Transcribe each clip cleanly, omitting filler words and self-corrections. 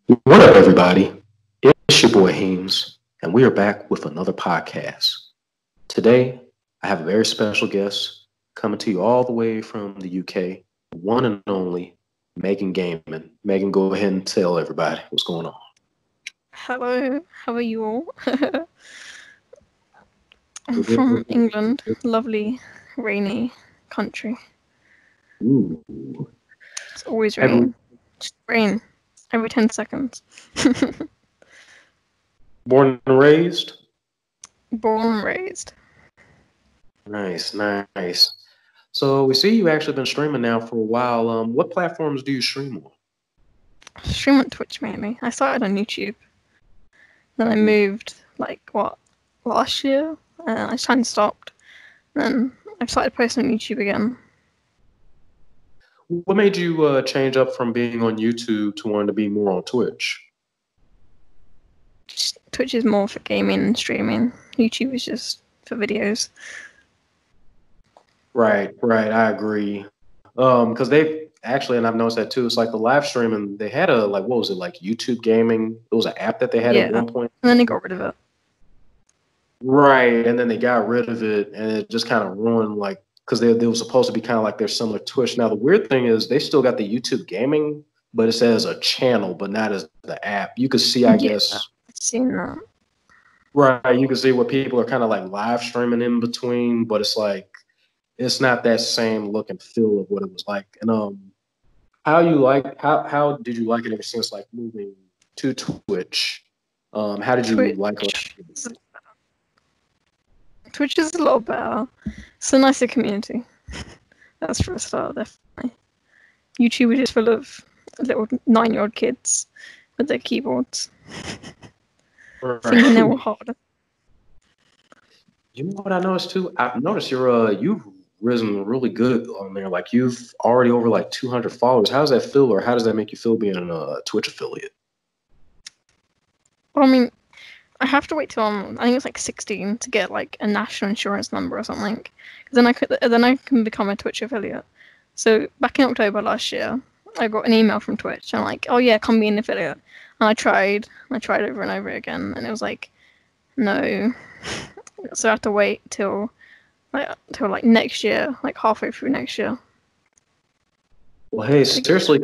What up, everybody? It's your boy Heems, and we are back with another podcast. Today, I have a very special guest coming to you all the way from the UK, one and only Megan Gaiman. Megan, go ahead and tell everybody what's going on. Hello, how are you all? I'm from England, lovely, rainy country. Ooh. It's always Have you rain. Just rain every 10 seconds. born and raised? Born and raised. Nice, nice. So we see you actually been streaming now for a while. What platforms do you stream on? Stream on Twitch mainly. I started on YouTube. Then I moved, last year? I just kind of stopped. Then I've started posting on YouTube again. What made you change up from being on YouTube to wanting to be more on Twitch? Twitch is more for gaming and streaming. YouTube is just for videos. Right, right. I agree. Because they've actually, and I've noticed that too. It's like the live streaming. They had a like, what was it like? YouTube Gaming. It was an app that they had at Yeah. one point. And then they got rid of it. Right, and then they got rid of it, and it just kind of ruined like because they were supposed to be kind of like their similar Twitch. Now the weird thing is they still got the YouTube Gaming, but it says a channel, but not as the app. You could see, I Yeah, guess. I've seen that. Right, you can see what people are kind of like live streaming in between, but it's like it's not that same look and feel of what it was like. And how did you like it ever since like moving to Twitch? How did you like it? Twitch. Twitch is a lot better. It's a nicer community. That's for a start, definitely. YouTube is just full of little 9-year-old kids with their keyboards, thinking they were Right. harder. You know what I noticed too? I noticed you've risen really good on there. Like you've already over like 200 followers. How does that feel, or how does that make you feel being a Twitch affiliate? Well, I mean, I have to wait till I think it's like 16 to get like a national insurance number or something. 'Cause then I can become a Twitch affiliate. So back in October last year, I got an email from Twitch and like, oh yeah, come be an affiliate. And I tried over and over again, and it was like, no. So I have to wait till next year, like halfway through next year. Well, hey, seriously,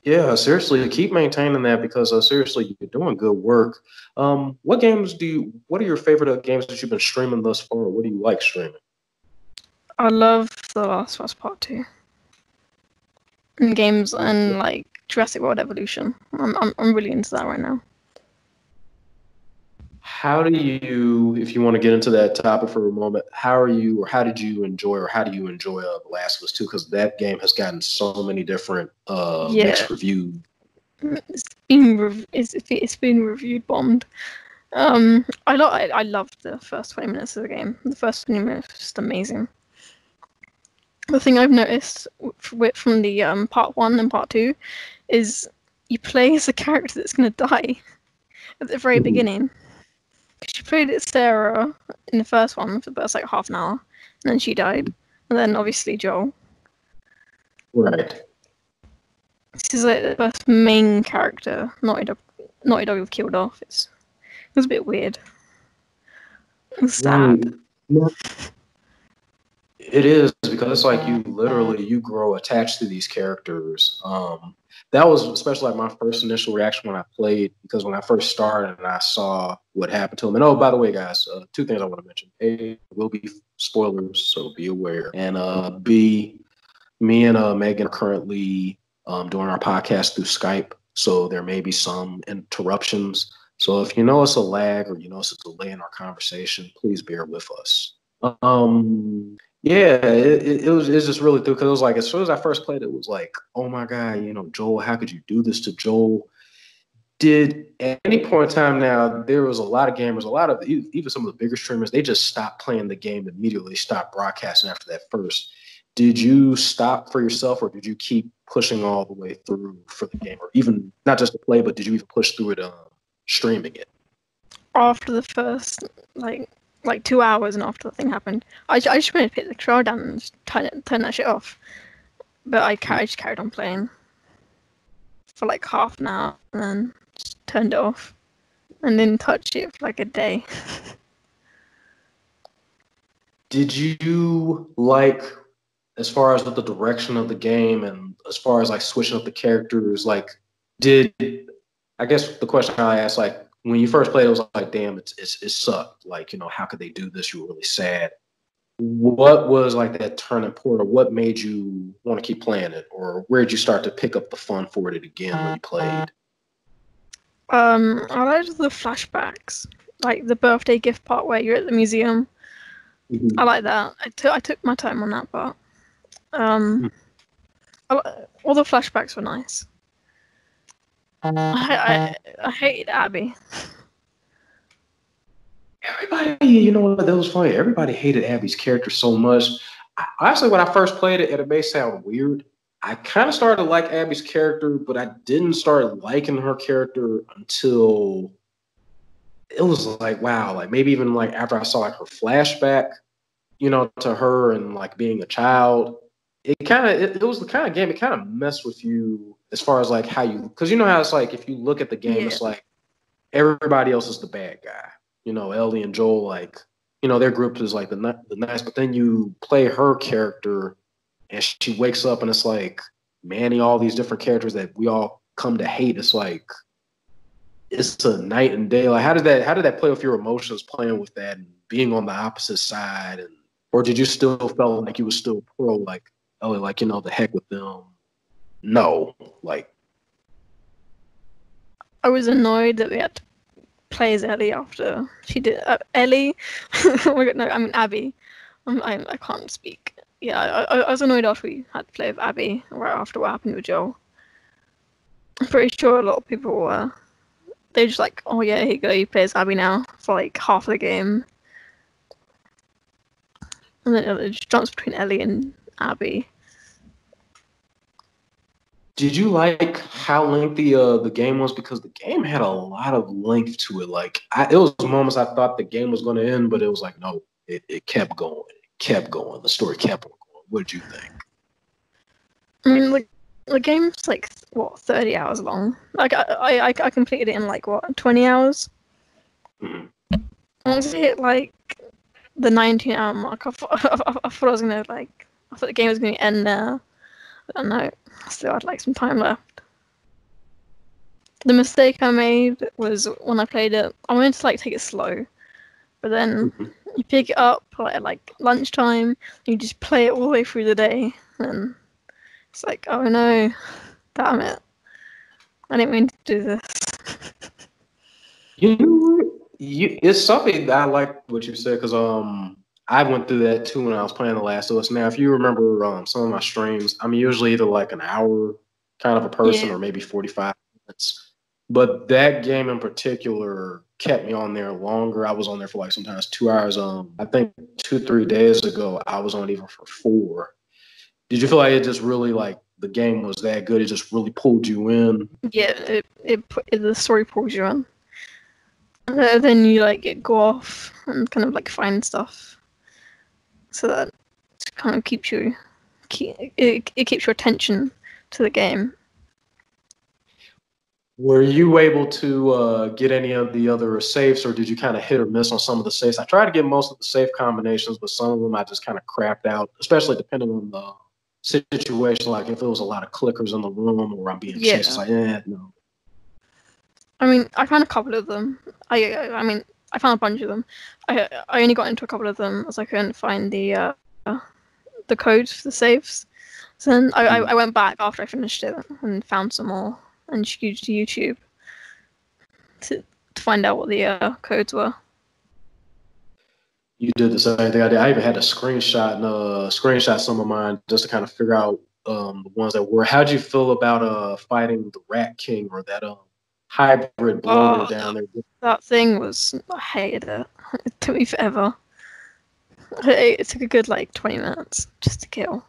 seriously, keep maintaining that because seriously, you're doing good work. What are your favorite games that you've been streaming thus far? What do you like streaming? I love The Last of Us Part 2. And games and like Jurassic World Evolution. I'm really into that right now. How do you, if you want to get into that topic for a moment, how are you, or how did you enjoy, or how do you enjoy The Last of Us 2? Because that game has gotten so many different Yeah, mixed reviews. it's been reviewed bombed. I loved the first 20 minutes of the game. The first 20 minutes was just amazing. The thing I've noticed from the part 1 and part 2 is you play as a character that's gonna die at the very Mhm. beginning. She played as Sarah in the first one for the first like half an hour, and then she died. And then obviously Joel. Right. This is like the first main character Naughty Dog have killed off. It was a bit weird. It was Right. sad. Yeah. It is because it's like you literally you grow attached to these characters. That was especially like my first initial reaction when I played because when I first started and I saw what happened to him. And oh, by the way, guys, two things I want to mention: A, will be spoilers, so be aware, and B, me and Megan are currently doing our podcast through Skype, so there may be some interruptions. So if you notice a lag or you notice a delay in our conversation, please bear with us. Yeah, it's just really through because it was like as soon as I first played, it was like, oh my god, Joel, how could you do this to Joel? Did at any point in time now there was a lot of gamers, a lot of even some of the bigger streamers, they just stopped playing the game immediately, stopped broadcasting after that first. Did you stop for yourself, or did you keep pushing all the way through for the game, or even not just to play, but did you even push through it, streaming it? After the first like 2 hours and after the thing happened, I just wanted to put the control down and turn that shit off. But I just carried on playing. for like half an hour and then just turned it off and didn't touch it for like a day. Did you like, as far as the direction of the game and as far as like switching up the characters, like did I guess the question I asked, like when you first played, it was like, damn, it sucked. Like, how could they do this? You were really sad. What was like that turning point, or what made you want to keep playing it, or where did you start to pick up the fun for it again when you played? I liked the flashbacks, like the birthday gift part where you're at the museum. Mm-hmm. I like that. I took my time on that part. All the flashbacks were nice. I hated Abby. Everybody, you know what? That was funny. Everybody hated Abby's character so much. Honestly, when I first played it, and it may sound weird, I kind of started to like Abby's character, but I didn't start liking her character until it was like, wow, like maybe even like after I saw like her flashback, to her and like being a child. It was the kind of game, it kind of messed with you as far as like how you, because you know how it's like if you look at the game, It's like everybody else is the bad guy. Ellie and Joel, like, their group is like the nice, but then you play her character and she wakes up and it's like manning all these different characters that we all come to hate. It's like, it's a night and day. Like, how did that play with your emotions playing with that and being on the opposite side? Or did you still felt like you were still pro, like, Ellie, like, the heck with them? No, like, I was annoyed that we had to play as Ellie after she did Ellie. Oh my god, no, I mean Abby. I can't speak. Yeah, I was annoyed after we had to play with Abby right after what happened with Joel. I'm pretty sure a lot of people were. They're just like, oh yeah, here you go, you play as Abby now for like half of the game. And then it just jumps between Ellie and Abby. did you like how lengthy the game was? Because the game had a lot of length to it. Like, it was moments I thought the game was going to end, but it was like, no, it kept going. It kept going. The story kept on going. What did you think? I mean, like, the game's like, what, 30 hours long? Like, I completed it in like, what, 20 hours? Mm-hmm. Once it hit like the 19-hour mark, I thought I was gonna I thought the game was gonna end there. I don't know. I still had like some time left. The mistake I made was when I played it, I wanted to like take it slow, but then you pick it up at like lunchtime, you just play it all the way through the day, and it's like, oh no, damn it, I didn't mean to do this. It's something that I like what you said, because I went through that too when I was playing The Last of Us. Now, if you remember some of my streams, I'm usually either like an hour kind of a person or maybe 45 minutes. But that game in particular kept me on there longer. I was on there for like sometimes 2 hours. I think 2-3 days ago, I was on even for 4. Did you feel like it just really, like, the game was that good? It just really pulled you in? Yeah, the story pulls you in. Then you like go off and kind of like find stuff, so that it kind of keeps your attention to the game. Were you able to get any of the other safes, or did you kind of hit or miss on some of the safes? I tried to get most of the safe combinations, but some of them I just kind of crapped out, especially depending on the situation. Like if it was a lot of clickers in the room or I'm being chased, it's like, no. I mean, I found a couple of them. I mean, I found a bunch of them. I only got into a couple of them as I couldn't find the code for the saves. So then I went back after I finished it and found some more and used YouTube to find out what the codes were. You did the same thing I did. I even had to screenshot some of mine just to kind of figure out the ones that were. How'd you feel about fighting the Rat King or that hybrid bloater down there? That thing was, I hated it. It took me forever. It took a good like 20 minutes just to kill.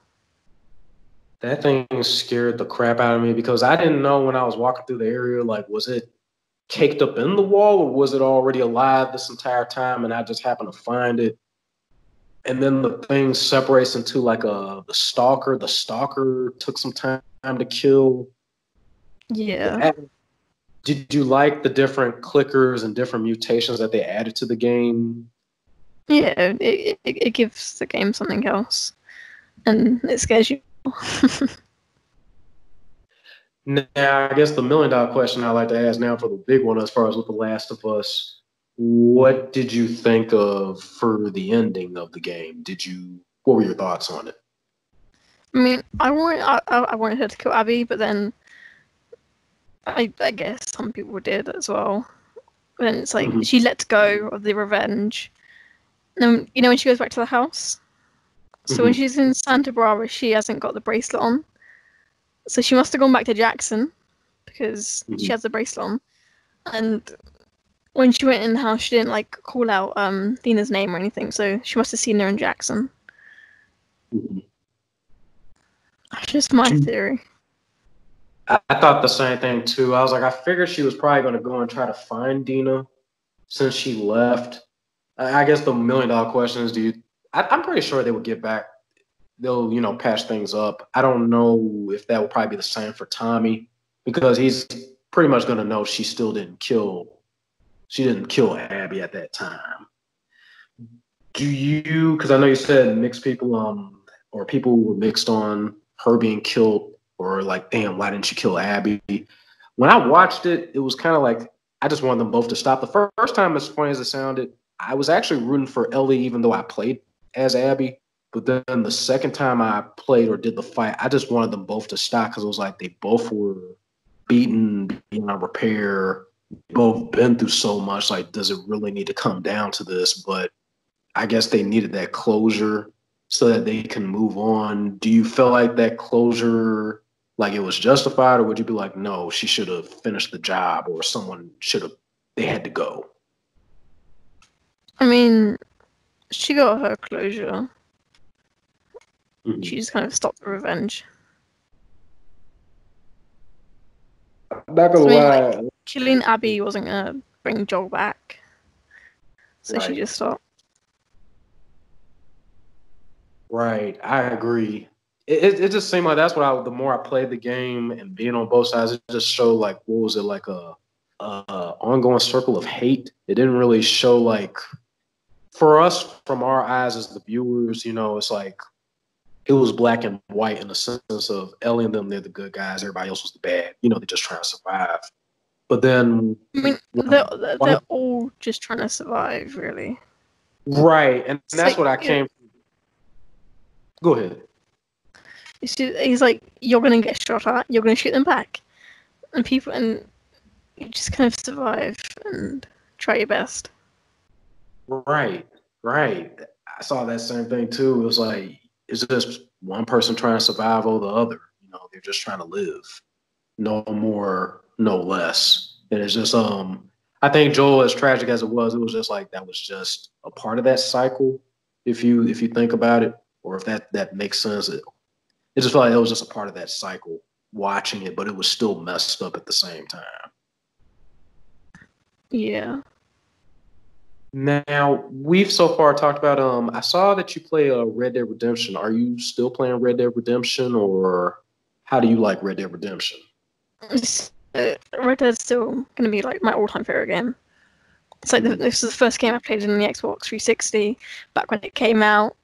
That thing scared the crap out of me because I didn't know when I was walking through the area, like, was it caked up in the wall or was it already alive this entire time and I just happened to find it? And then the thing separates into like the stalker. The stalker took some time to kill. Yeah. Did you like the different clickers and different mutations that they added to the game? Yeah, it gives the game something else, and it scares you. Now, I guess the $1 million question I like to ask now for the big one, as far as with The Last of Us, what did you think of for the ending of the game? What were your thoughts on it? I mean, I wanted her to kill Abby, but then I guess some people did as well. But then it's like she let go of the revenge. And you know when she goes back to the house? So when she's in Santa Barbara, she hasn't got the bracelet on. So she must have gone back to Jackson because she has the bracelet on. And when she went in the house, she didn't like call out Dina's name or anything. So she must have seen her in Jackson. That's just my theory. I thought the same thing too. I was like, I figured she was probably going to go and try to find Dina since she left. I guess the $1 million question is, I'm pretty sure they would get back. They'll, patch things up. I don't know if that will probably be the same for Tommy, because he's pretty much going to know she didn't kill Abby at that time. Because I know you said mixed people, or people were mixed on her being killed, or like, damn, why didn't you kill Abby? When I watched it, it was kind of like, I just wanted them both to stop. The first time, as funny as it sounded, I was actually rooting for Ellie, even though I played as Abby. But then the second time I played or did the fight, I just wanted them both to stop, because it was like they both were beaten, beyond repair, both been through so much. Like, does it really need to come down to this? But I guess they needed that closure so that they can move on. Do you feel like that closure, like, it was justified, or would you be like, no, she should have finished the job, or they had to go? I mean, she got her closure. She just kind of stopped the revenge. I'm not gonna lie. Like, killing Abby wasn't gonna bring Joel back, so Right. she just stopped. Right, I agree. It just seemed like that's what the more I played the game and being on both sides, it just showed like, what was it, like a ongoing circle of hate. It didn't really show, like, for us from our eyes as the viewers, it's like it was black and white in the sense of Ellie and them, they're the good guys, everybody else was the bad. They're just trying to survive. But then, I mean, they're all just trying to survive, really. Right, and that's what I came. Go ahead. He's like, you're gonna get shot at, you're gonna shoot them back, and you just kind of survive and try your best. Right. I saw that same thing too. It was like, it's just one person trying to survive over the other. They're just trying to live, no more, no less. And it's just, I think Joel, as tragic as it was just like, that was just a part of that cycle. If you think about it, or if that makes sense, it just felt like it was just a part of that cycle, watching it, but it was still messed up at the same time. Yeah. Now, we've so far talked about, I saw that you play Red Dead Redemption. Are you still playing Red Dead Redemption, or how do you like Red Dead Redemption? Red Dead's still going to be like my all-time favorite game. It's like this was the first game I played in the Xbox 360 back when it came out.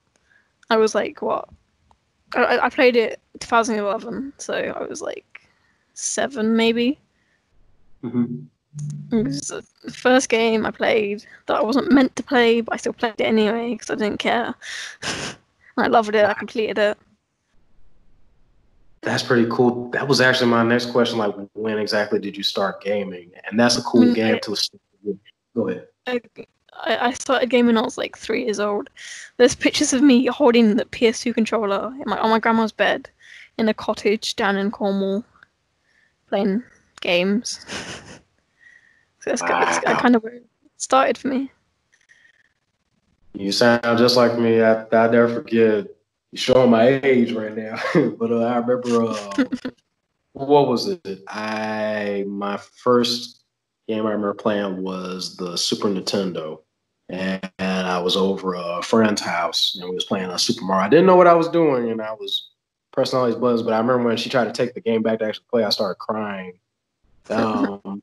I was like, what? I played it 2011, so I was like 7 maybe. It was the first game I played that I wasn't meant to play, but I still played it anyway because I didn't care. I loved it. I completed it. That's pretty cool. That was actually my next question. Like, when exactly did you start gaming? And that's a cool game to start with. Go ahead. I started gaming when I was like 3 years old. There's pictures of me holding the PS2 controller on my grandma's bed in a cottage down in Cornwall, playing games. So that's kind of where it started for me. You sound just like me. I never forget. You're showing my age right now, but I remember. What was it? My first game I remember playing was the Super Nintendo, and I was over a friend's house, and we was playing on Super Mario. I didn't know what I was doing, and I was pressing all these buttons. But I remember when she tried to take the game back to actually play, I started crying Um,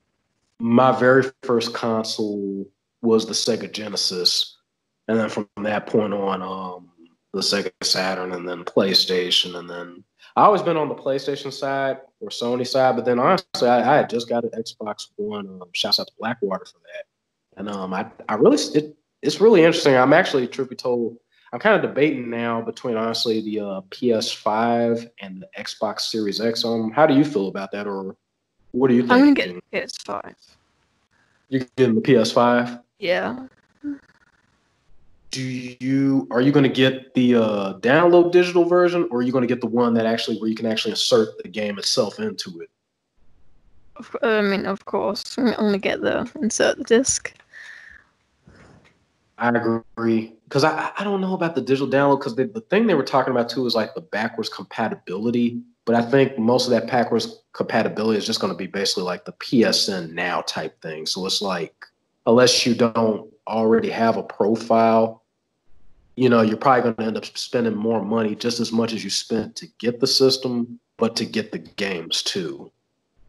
my very first console was the Sega Genesis, and then from that point on, the Sega Saturn, and then PlayStation, and then I always been on the PlayStation side or Sony side, but then honestly, I had just got an Xbox One. Shouts out to Blackwater for that, and I really it's really interesting. I'm actually, truth be told, I'm kind of debating now between honestly the PS5 and the Xbox Series X. How do you feel about that, or what are you I'm gonna thinking? get PS5. You getting the PS5? Yeah. Are you going to get the download digital version, or are you going to get the one that actually where you can actually insert the game itself into it? I mean, of course, I'm gonna get the insert the disc. I agree, because I don't know about the digital download, because the thing they were talking about too is like the backwards compatibility. But I think most of that backwards compatibility is just going to be basically like the PSN Now type thing. So it's like, unless you don't already have a profile, you're probably going to end up spending more money, just as much as you spent to get the system, but to get the games too.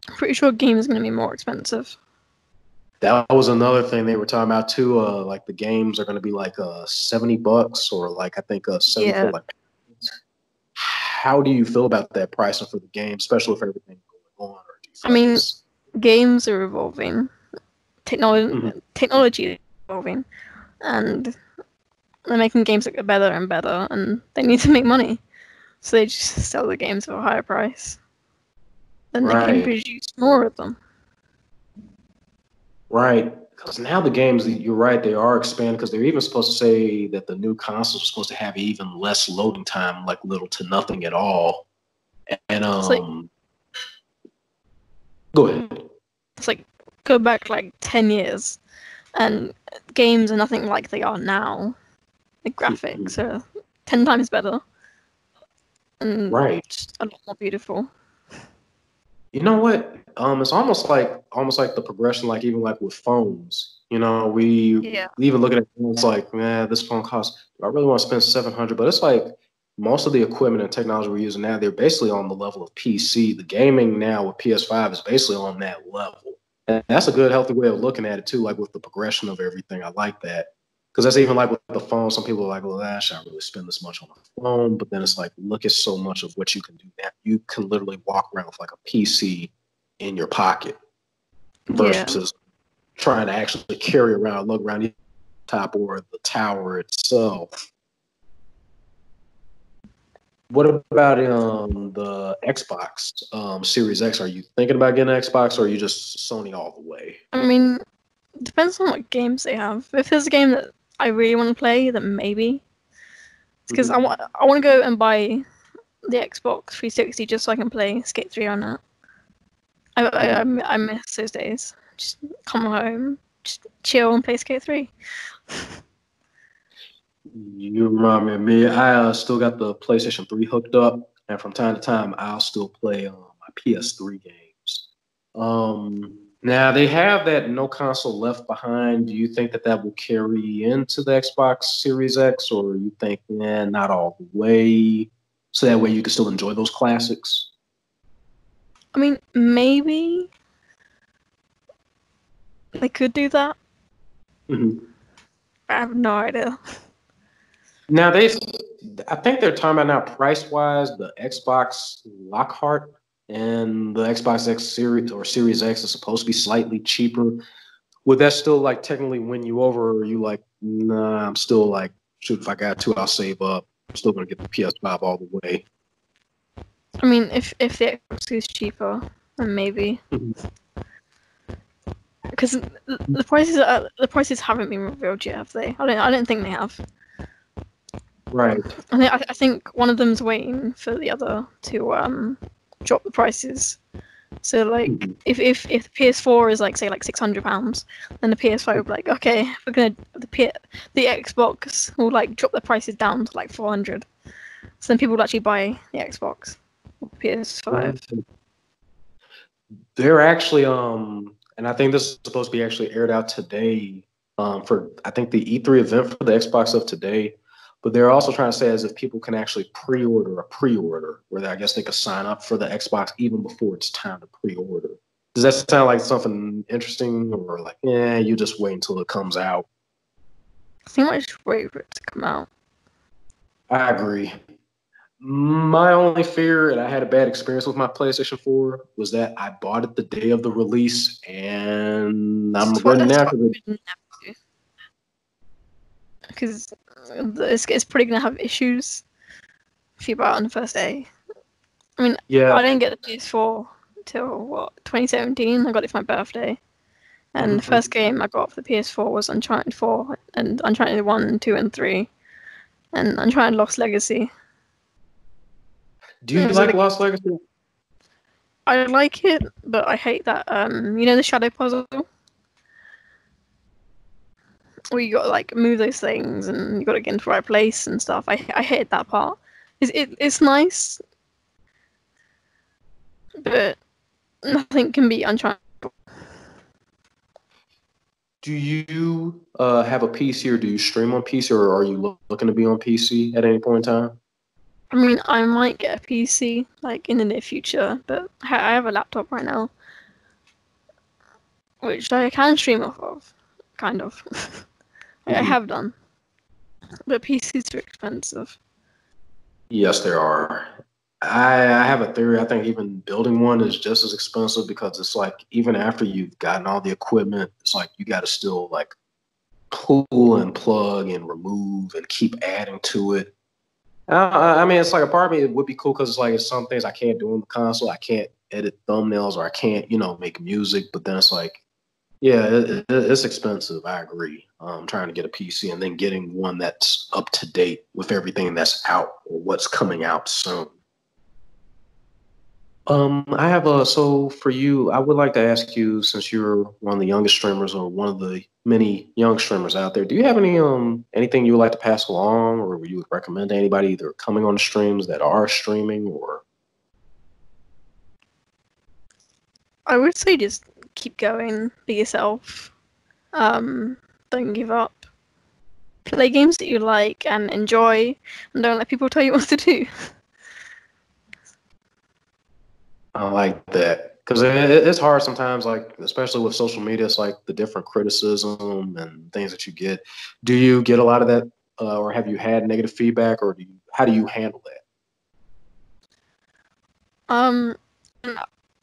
I'm pretty sure games are gonna be more expensive. That was another thing they were talking about too. Like the games are going to be like $70, or like I think 74. Yeah. Like, how do you feel about that pricing for the game, especially with everything going on? Or do you I feel like mean, it's games are evolving. Mhm. Technology is evolving, and they're making games that get better and better, and they need to make money, so they just sell the games for a higher price. Then they can Right, produce more of them. right? Because now the games, you're right, they are expanding, because they're even supposed to say that the new consoles are supposed to have even less loading time, like little to nothing at all. And It's like go ahead. it's like go back like 10 years, and games are nothing like they are now. The graphics are 10 times better and Right. just a lot more beautiful. You know what? It's almost like the progression, like even like with phones. We Yeah. even looking at phones like, man, this phone costs. Do I really want to spend 700? But it's like most of the equipment and technology we're using now, they're basically on the level of PC. The gaming now with PS5 is basically on that level, and that's a good, healthy way of looking at it too. Like with the progression of everything, I like that. Because that's even like with the phone. Some people are like, well, I should not really spend this much on a phone. But then it's like, look at so much of what you can do now. You can literally walk around with like a PC in your pocket Yeah. versus trying to actually carry around, look around the top or the tower itself. What about the Xbox Series X? Are you thinking about getting an Xbox, or are you just Sony all the way? I mean, depends on what games they have. If there's a game that I really want to play, then maybe. It's because Mhm. I want to go and buy the Xbox 360 just so I can play Skate 3 on it. I miss those days. Just come home, just chill and play Skate 3. You remind me of me. I still got the PlayStation 3 hooked up, and from time to time, I'll still play my PS3 games. Now they have that no console left behind. Do you think that that will carry into the Xbox Series X, or you think, not all the way, so that way you can still enjoy those classics? I mean, maybe they could do that. Mhm. I have no idea. Now I think they're talking about now price wise, the Xbox Lockhart and the Xbox X Series or Series X is supposed to be slightly cheaper. Would that still like technically win you over, or are you like, nah, I'm still like, shoot, if I got to, I'll save up. I'm still gonna get the PS5 all the way. I mean, if the Xbox is cheaper, then maybe. Mhm. Because the prices haven't been revealed yet, have they? I don't think they have. Right. I think one of them's waiting for the other to drop the prices. So like Mhm. if the PS4 is like say like £600, then the PS5 will be like, okay, we're gonna the Xbox will like drop the prices down to like 400. So then people will actually buy the Xbox or PS5. They're actually and I think this is supposed to be actually aired out today for I think the E3 event for the Xbox of today. But they're also trying to say as if people can actually pre-order a pre-order, where I guess they could sign up for the Xbox even before it's time to pre-order. Does that sound like something interesting, or like, yeah, you just wait until it comes out? I think I just wait for it to come out. I agree. My only fear, and I had a bad experience with my PlayStation 4, was that I bought it the day of the release, and I'm regretting That's now what I would never do. Because it's probably going to have issues if you buy it on the first day. I mean, yeah. I didn't get the PS4 till, 2017. I got it for my birthday. And the first game I got for the PS4 was Uncharted 4, and Uncharted 1, 2, and 3, and Uncharted Lost Legacy. Do you like Lost Legacy? I like it, but I hate that, the shadow puzzle? Where you gotta like move those things and you gotta get into the right place and stuff. I hate that part. It's nice, but nothing can be Uncharted. Do you have a PC, or do you stream on PC, or are you looking to be on PC at any point in time? I mean, I might get a PC like in the near future, but I have a laptop right now, which I can stream off of, kind of. I have done, but PCs are expensive. Yes, there are. I have a theory. I think even building one is just as expensive, because it's like even after you've gotten all the equipment, it's like you got to still like pull and plug and remove and keep adding to it. I mean, it's like a part of me, it would be cool because it's like it's some things I can't do on the console. I can't edit thumbnails, or I can't, make music. But then it's like, yeah, it's expensive. I agree. Trying to get a PC and then getting one that's up to date with everything that's out or what's coming out soon. I have so for you, I would like to ask you, since you're one of the youngest streamers or one of the many young streamers out there, do you have anything you would like to pass along, or would you recommend to anybody either coming on the streams that are streaming, or? I would say just keep going, be yourself. Don't give up. Play games that you like and enjoy, and don't let people tell you what to do. I like that, because it's hard sometimes, like especially with social media. It's like the different criticism and things that you get. Do you get a lot of that, or have you had negative feedback, or how do you handle that? Um,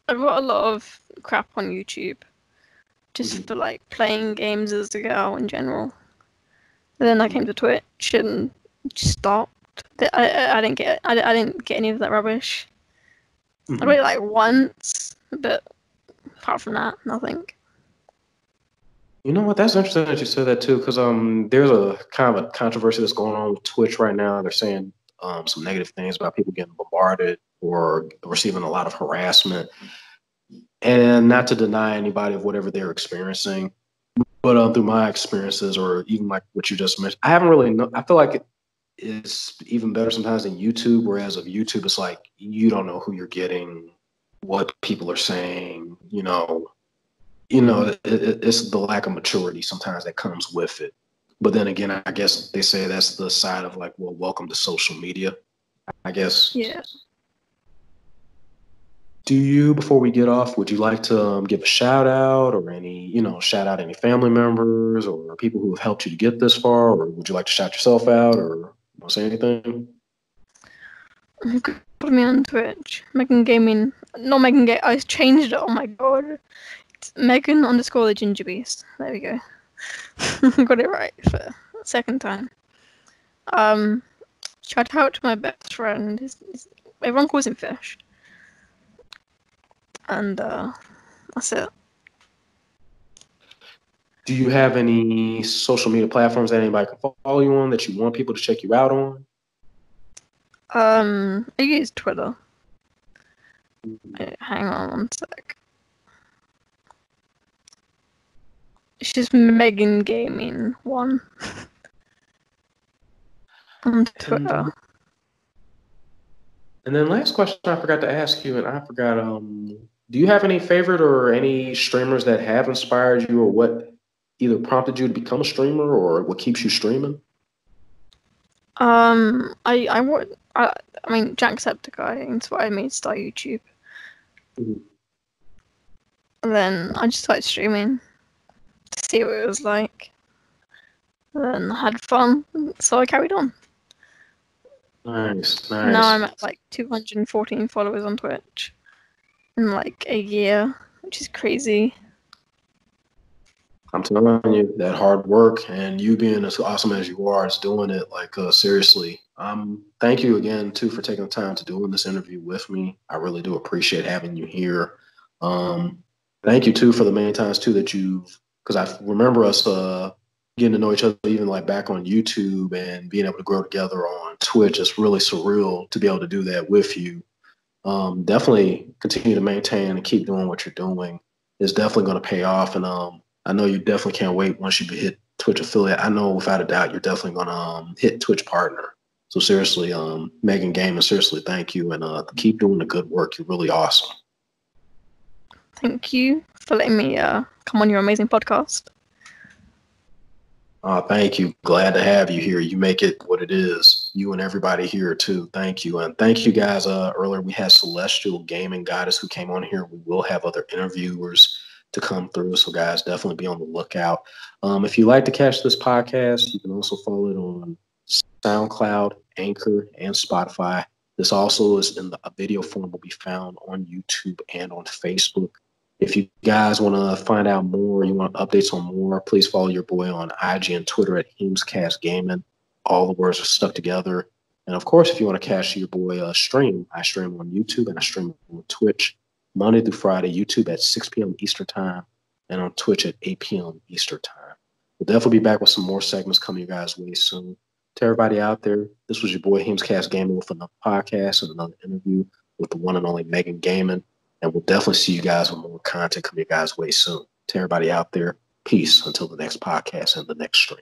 I've got a lot of crap on YouTube just for like playing games as a girl in general. And then I came to Twitch and just stopped. I didn't get any of that rubbish. I got it like once, but apart from that, nothing. You know what? That's interesting that you said that too, because there's a kind of a controversy that's going on with Twitch right now. They're saying some negative things about people getting bombarded or receiving a lot of harassment, and not to deny anybody of whatever they're experiencing, but through my experiences, or even like what you just mentioned, I haven't really I feel like it's even better sometimes than YouTube. Whereas of YouTube, it's like you don't know who you're getting, what people are saying. It's the lack of maturity sometimes that comes with it. But then again, I guess they say that's the side of like, well, welcome to social media, I guess. Yeah. Do you, before we get off, would you like to give a shout out, or shout out any family members or people who have helped you to get this far, or would you like to shout yourself out, or want to say anything? Put me on Twitch. Megan Gaming. Not Megan Gaming. I changed it. Oh my god. It's Megan _ the Ginger Beast. There we go. Got it right for the second time. Shout out to my best friend. Everyone calls him Fish. And that's it. Do you have any social media platforms that anybody can follow you on that you want people to check you out on? I use Twitter. Hang on one sec. It's just Megan Gaming 1 on Twitter. And then last question I forgot to ask you, and I forgot, do you have any favorite or any streamers that have inspired you, or what either prompted you to become a streamer, or what keeps you streaming? I mean, Jacksepticeye inspired me to start YouTube. And then I just started streaming to see what it was like. And then I had fun, so I carried on. Nice. Now I'm at like 214 followers on Twitch in like a year, which is crazy. I'm telling you, that hard work and you being as awesome as you are is doing it. Like, seriously. Thank you again, too, for taking the time to doing this interview with me. I really do appreciate having you here. Thank you, too, for the many times, too, that because I remember us getting to know each other even like back on YouTube and being able to grow together on Twitch. It's really surreal to be able to do that with you. Definitely continue to maintain and keep doing what you're doing. It's definitely going to pay off. And I know you definitely can't wait once you hit Twitch affiliate. I know without a doubt you're definitely going to hit Twitch partner. So seriously, Megan Gaming, seriously, thank you. And keep doing the good work. You're really awesome. Thank you for letting me come on your amazing podcast. Thank you. Glad to have you here. You make it what it is. You and everybody here too. Thank you. And thank you guys. Earlier we had Celestial Gaming Goddess who came on here. We will have other interviewers to come through. So guys, definitely be on the lookout. If you like to catch this podcast, you can also follow it on SoundCloud, Anchor, and Spotify. This also is in a video form, will be found on YouTube and on Facebook. If you guys want to find out more, you want updates on more, please follow your boy on IG and Twitter at HeemsCast Gaming. All the words are stuck together. And of course, if you want to catch your boy stream, I stream on YouTube and I stream on Twitch Monday through Friday, YouTube at 6 p.m. Eastern Time and on Twitch at 8 p.m. Eastern Time. We'll definitely be back with some more segments coming you guys way soon. To everybody out there, this was your boy HeemsCast Gaming with another podcast and another interview with the one and only Megan Gaming. And we'll definitely see you guys with more content coming your guys' way soon. To everybody out there, peace until the next podcast and the next stream.